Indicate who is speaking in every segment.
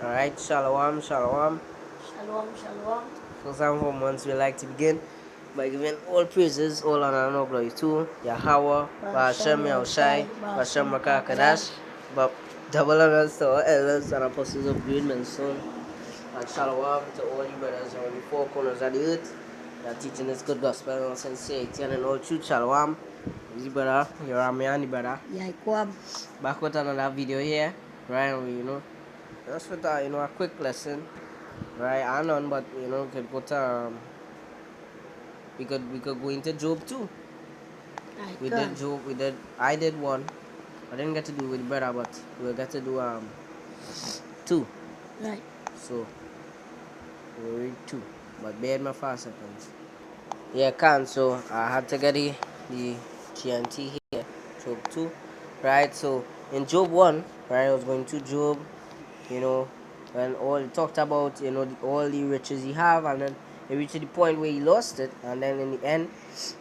Speaker 1: Alright, shalom, shalom.
Speaker 2: Shalom, shalom.
Speaker 1: First and foremost, we like to begin by giving all praises, all honor and all glory to Yahweh, Ba'ashem Yahushai, Ba'ashem Makakadash, but double honors to our elders and apostles of great men soon. And shalom to all you brothers around the four corners of the earth that are teaching this good gospel and sincerity and in all truth. Shalom. This is brother, you're Ramiani brother.
Speaker 2: Yaikwam.
Speaker 1: Back with another video here. Right, just with a quick lesson. Right, I none, but we could go to we could go into Job too. We did Job. I did one. I didn't get to do with brother, but we'll get to do two.
Speaker 2: Right.
Speaker 1: So we'll read two. But bear my 5 seconds. Yeah, can. So I had to get the GNT here. Job 2. Right. So in Job 1, right, I was going to Job, when all he talked about, all the riches he have, and then he reached the point where he lost it, and then in the end,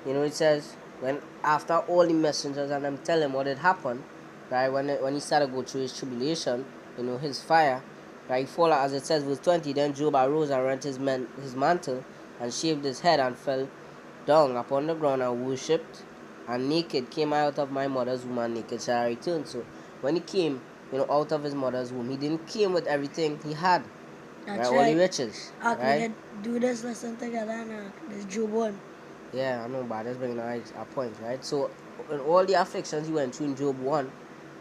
Speaker 1: it says when after all the messengers and them tell him what had happened, right, when he started to go through his tribulation, his fire, right, he fall, as it says verse 20, then Job arose and rent his mantle and shaved his head and fell down upon the ground and worshipped, and naked came I out of my mother's womb, and naked shall I return. So when he came, out of his mother's womb, he didn't came with everything he had.
Speaker 2: That's
Speaker 1: right? All the riches.
Speaker 2: Right? Do this lesson together and this Job 1.
Speaker 1: Yeah, I know, but that's bringing a point, right? So in all the afflictions he went through in Job 1,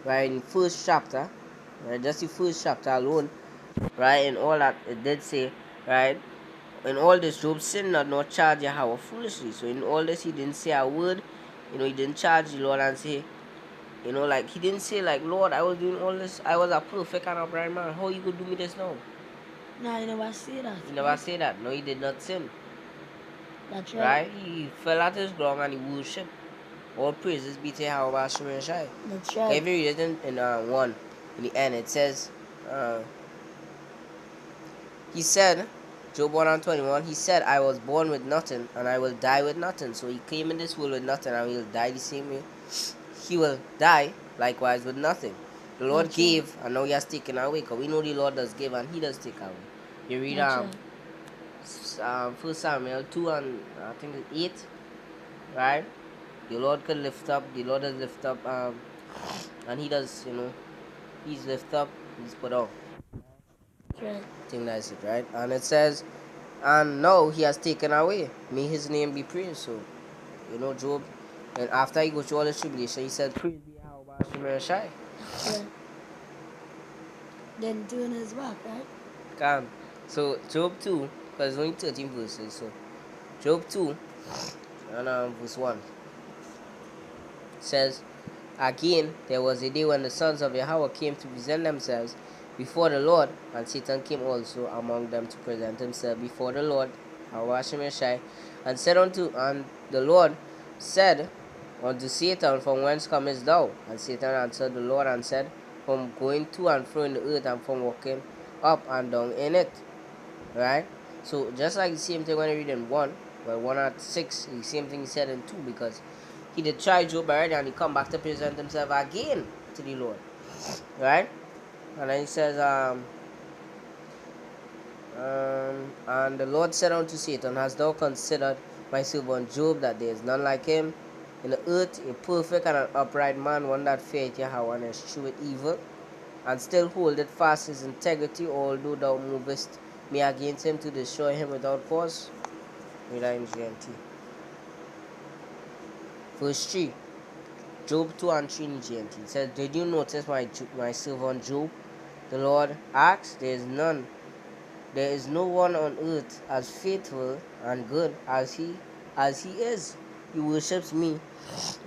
Speaker 1: right, in first chapter, right, just the first chapter alone, right, in all that it did say, right, in all this Job sinned not nor charge Yahweh foolishly. So in all this he didn't say a word, he didn't charge the Lord and say, like he didn't say like, Lord, I was doing all this, I was a perfect and upright man, how you could do me this now?
Speaker 2: No, he never say that.
Speaker 1: He never said that. No, he did not sin.
Speaker 2: That's
Speaker 1: right. He fell at his ground and he worshipped. All praises be to Yahweh Shemir Shai.
Speaker 2: That's right.
Speaker 1: If you read it in 1, in the end, it says, he said, Job 1 and 21, he said, I was born with nothing and I will die with nothing. So he came in this world with nothing and he will die the same way. He will die likewise with nothing. The Lord That's gave and now he has taken away. Because we know the Lord does give and he does take away. You read 1 Samuel 2 and I think it's 8, right? The Lord can lift up, the Lord does lift up, and he does, he's lift up, he's put on.
Speaker 2: Right.
Speaker 1: I think that's it, right? And it says, and now he has taken away, may his name be praised. So, Job, and after he goes through all this tribulation, he said, praise be Yahweh Shemir Shai.
Speaker 2: Yeah. Then turn his back, right?
Speaker 1: Calm. So, Job 2, because it's only 13 verses, so, Job 2, and verse 1, says, again, there was a day when the sons of Yahweh came to present themselves before the Lord, and Satan came also among them to present himself before the Lord, Yahweh Shemeshai, and the Lord said unto Satan, from whence comest thou? And Satan answered the Lord and said, from going to and fro in the earth, and from walking up and down in it. Right? So just like the same thing when I read in 1, but 1 at 6, the same thing he said in 2, because he did try Job already and he come back to present himself again to the Lord. Right? And then he says, and the Lord said unto Satan, hast thou considered my servant Job, that there is none like him in the earth, a perfect and an upright man, one that feareth Yahweh and escheweth evil, and still holdeth fast his integrity, although thou movest me against him to destroy him without cause? Read that in GNT. Verse 3. Job 2 and 3 in GNT. It says, did you notice my servant Job? The Lord asked, there is no one on earth as faithful and good as he is. He worships me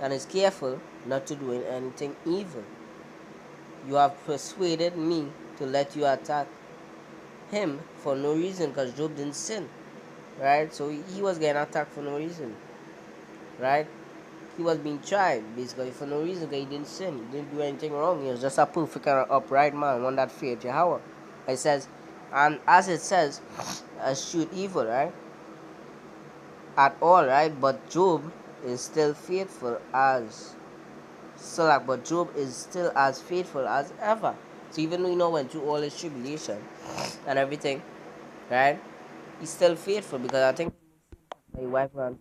Speaker 1: and is careful not to do anything evil. You have persuaded me to let you attack him for no reason, because Job didn't sin. Right? So he was getting attacked for no reason. Right? He was being tried basically for no reason, because he didn't sin. He didn't do anything wrong. He was just a perfect and upright man, one that feared Yahweh. It says, and as it says, eschew evil, right? At all, right? But Job is still faithful as Job is still as faithful as ever. So even though he went through all his tribulation and everything, right? He's still faithful because I think my wife and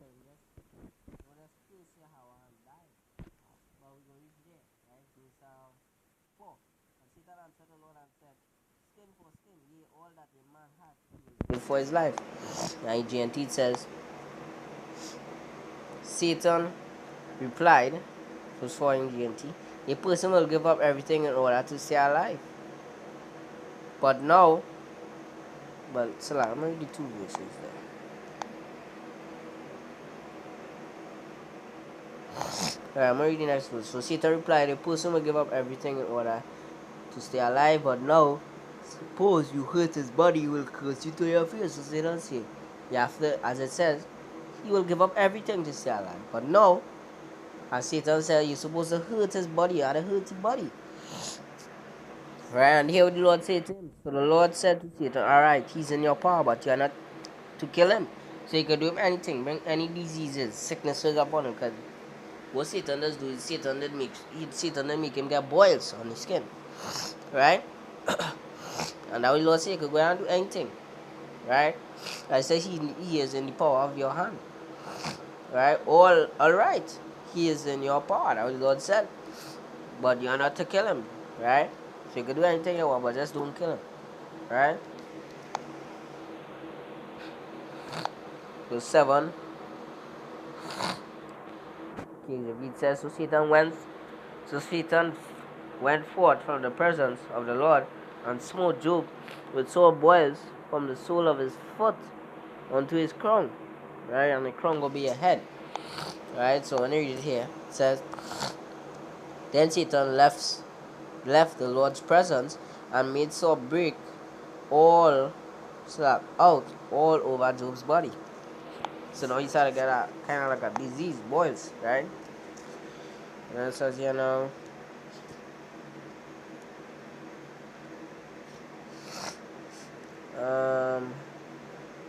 Speaker 1: for his life. And GNT says Satan replied, was following GNT, a person will give up everything in order to stay alive. But now, so I'm going to read the two verses there. Alright, I'm going to read the next verse. So Satan replied, a person will give up everything in order to stay alive, but now, suppose you hurt his body, he will curse you to your face. So Satan said, you have to, as it says, he will give up everything to stay alive. But now, as Satan said, you're supposed to hurt his body, you have to hurt his body. Right, and here what the Lord said to him. So the Lord said to Satan, alright, he's in your power, but you're not to kill him. So you can do him anything, bring any diseases, sicknesses upon him. Because what Satan does do is Satan did make him get boils on his skin. Right? And now the Lord said you could go and do anything. Right? I say he is in the power of your hand. Right? Alright. He is in your power. That's what the Lord said. But you're not to kill him. Right? So you can do anything you want, but just don't kill him. Right? Verse 7. King David says, So Satan went forth from the presence of the Lord and smote Job with sore boils from the sole of his foot unto his crown. Right? And the crown will be a head. Right? So when you read it here, it says, Then Satan left the Lord's presence and made sore break all out all over Job's body. So now he started to get a kind of like a disease, boils, right? And it says,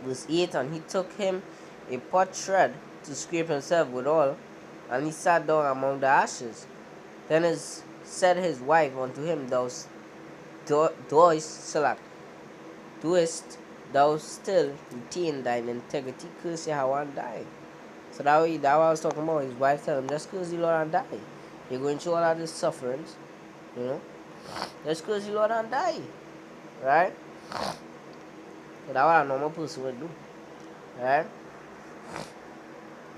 Speaker 1: verse 8, and he took him a potsherd to scrape himself withal, and he sat down among the ashes. Then said his wife unto him, doest thou still retain thine integrity? Curse Yahweh and die. So that what I was talking about. His wife told him, just curse the Lord and die. You're going through all of these sufferings, just curse the Lord and die. Right? So that's what a normal person would do. Right?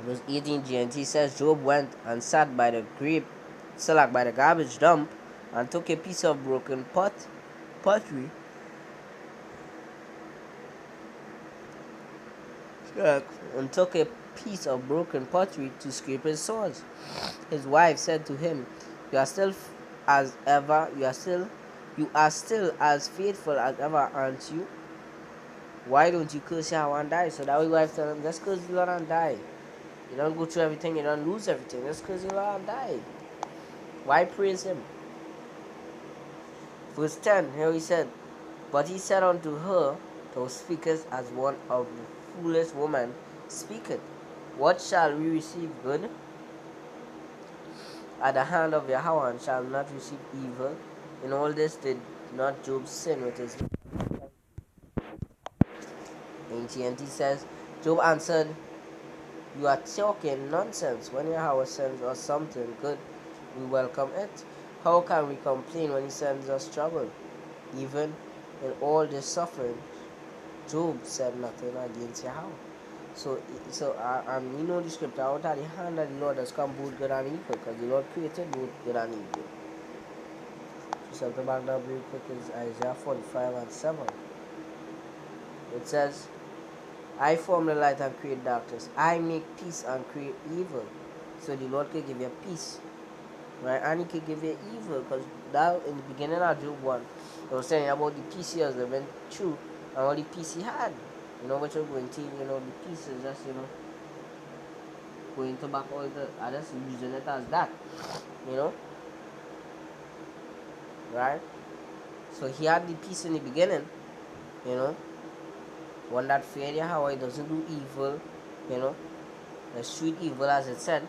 Speaker 1: Verse 18 GNT says, Job went and sat by the by the garbage dump, and took a piece of broken pottery. And took a piece of broken pottery to scrape his sores. His wife said to him, You are still as ever, you are still as faithful as ever, aren't you? Why don't you curse Yahweh and die? So that his wife told him, just curse the Lord and die. You don't go through everything, you don't lose everything. Just curse the Lord and die. Why praise him? Verse 10, here he said, But he said unto her, Thou speakest as one of the foolish woman speaketh. What shall we receive good at the hand of Yahweh, and shall not receive evil? In all this did not Job sin with his lips. And TNT says, Job answered, You are talking nonsense. When Yahweh sends us something good, we welcome it. How can we complain when he sends us trouble? Even in all this suffering, Job said nothing against Yahweh. So you know the scripture, out of the hand of the Lord has come both good and evil, because the Lord created both good and evil. So something back down real quick is Isaiah 45 and 7. It says, I form the light and create darkness. I make peace and create evil. So the Lord can give you peace, right? And he can give you evil, because that in the beginning of Job 1, it was saying about the peace he was living through and all the peace he had. What you're going to, the peace is just, going to back all the, I just using it as that, right? So he had the peace in the beginning, one that feared Yahweh, doesn't do evil, the street evil as it said,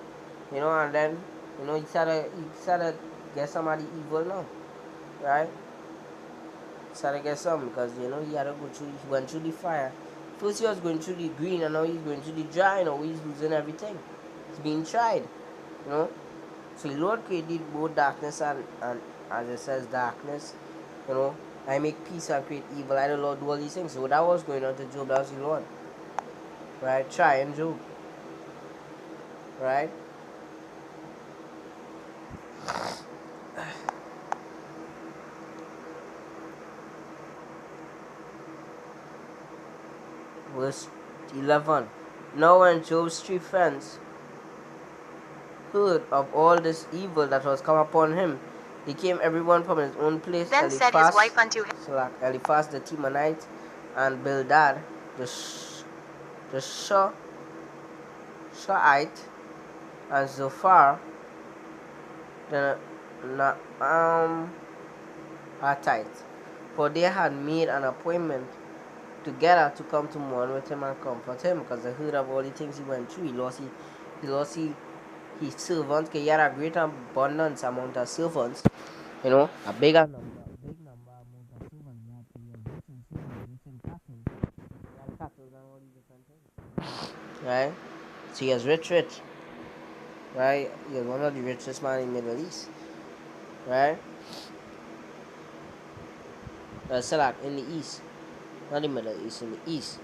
Speaker 1: and then, he started get somebody evil now, right? started to get some because you know he had to go through. He went through the fire. First he was going through the green, and now he's going through the dry. Now he's losing everything. He's being tried, you know. So the Lord created both darkness and as it says darkness, you know. I make peace and create evil. I the Lord do all these things. So that was going on to Job. That was the Lord, right? Trying Job, right? Verse 11. Now when Job's three friends heard of all this evil that was come upon him, they came everyone from his own place.
Speaker 3: Then said his wife unto him,
Speaker 1: Eliphaz the Temanite, and Bildad the Shuhite, and Zophar the Naamathite, for they had made an appointment together to come to mourn with him and comfort him, because they heard of all the things he went through. He lost his servants, because he had a great abundance amount of servants, you know, a big number amount of servants. He had rich in servants, rich in cattle. He had cattle and all these different things. Right? So he was rich. Right? He was one of the richest man in the Middle East. Right? Salak in the East. Not the Middle East, in the East.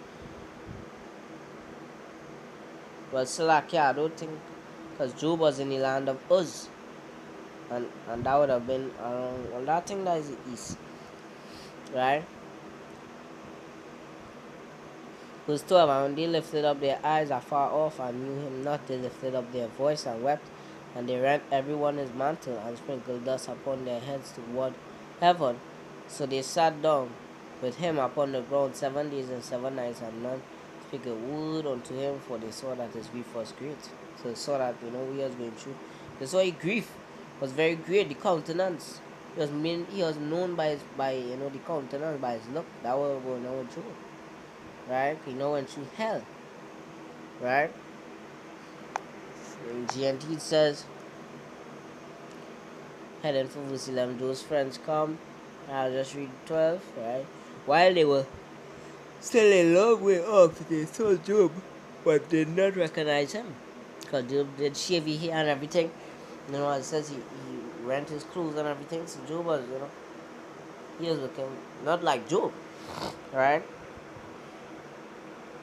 Speaker 1: Well, Salak, yeah, I don't think, because Job was in the land of Uz. And that would have been around, well, that thing that is the East. Right? Verse 12, and when they lifted up their eyes afar off and knew him not, they lifted up their voice and wept, and they rent everyone his mantle and sprinkled dust upon their heads toward heaven. So they sat down with him upon the ground 7 days and 7 nights, and none spake a word unto him, for they saw that his grief was great. So they saw that, you know, he was going through. They saw his grief was very great, the countenance. He was known by you know, the countenance, by his look. That was going on with Job. Right? You know, went through hell. Right? In GNT it says, heading for verse 11, those friends come. I'll just read 12, right? While they were still a long way off, they saw Job, but did not recognize him. Because Job did shave his hair and everything. You know, it says he rent his clothes and everything. So Job was, you know, he was looking not like Job. Right?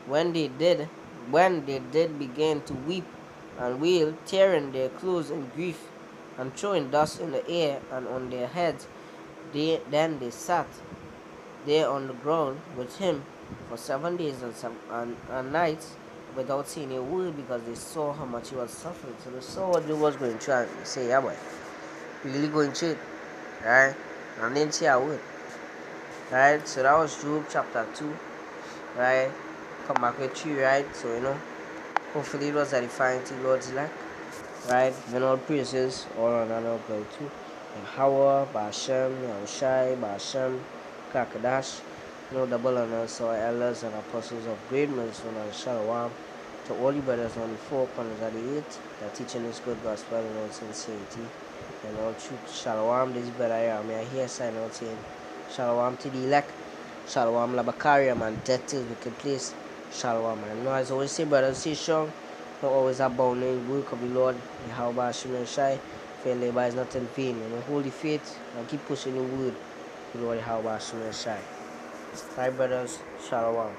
Speaker 1: When they did begin to weep and wail, tearing their clothes in grief, and throwing dust in the air and on their heads, then they sat there on the ground with him for 7 days and nights without saying a word, because they saw how much he was suffering. So they saw what Job was going through and they say, yeah boy, really going through it. Right? And they didn't say a word. Right? So that was Job chapter 2. Right? Come back with you, right? So, you know, hopefully it was edifying to Lord's elect, right? Then all praises, all honor, glory to Yahweh, Bashem, Yahushai, Bashem, Kakadash, you know, double honors to our elders and apostles of great milestone and Shalom, to all you brothers on the 4 corners of the 8 that teaching this good gospel in all sincerity and all truth. Shalom, this brother here, may I hear sign out saying, Shalom to the elect, Shalom Labakariam, and death till wicked place. Shalom, man. You know, as I always say, brothers, stay strong. Not always abounding work of the Lord. Yahweh Hashem and Shai. Fair labor is not in vain. You know, hold the faith and keep pushing the word. The Lord Yahweh Hashem and Shai. Alright, brothers. Shalom.